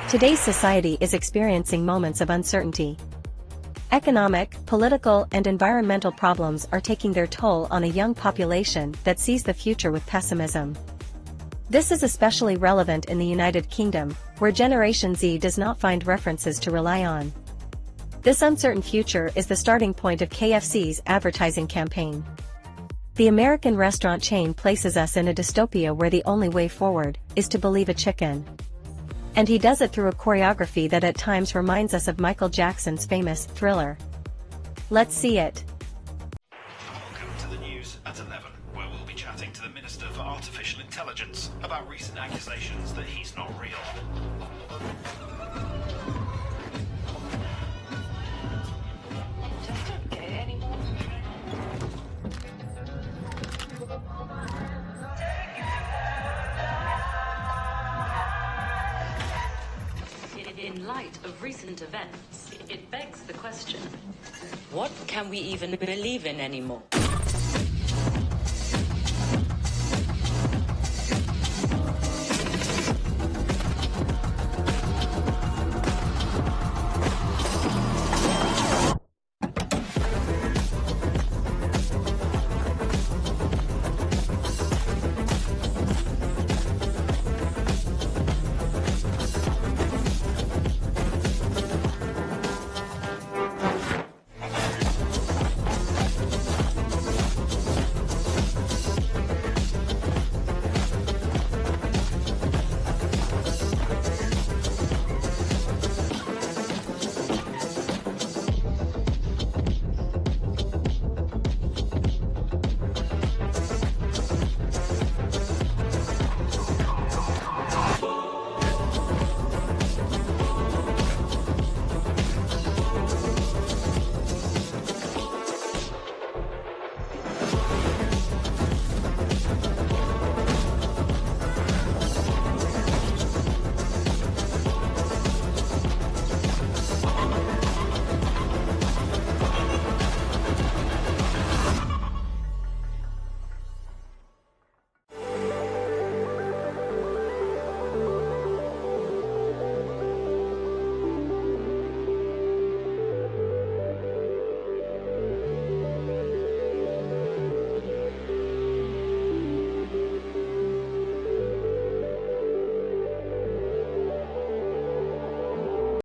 Today's society is experiencing moments of uncertainty. Economic, political, and environmental problems are taking their toll on a young population that sees the future with pessimism. This is especially relevant in the United Kingdom, where Generation Z does not find references to rely on. This uncertain future is the starting point of KFC's advertising campaign. The American restaurant chain places us in a dystopia where the only way forward is to believe a chicken. And he does it through a choreography that at times reminds us of Michael Jackson's famous Thriller. Let's see it. Welcome to the news at 11, where we'll be chatting to the Minister for Artificial Intelligence about recent accusations that he's not real. Just don't get it anymore. In light of recent events, it begs the question, what can we even believe in anymore?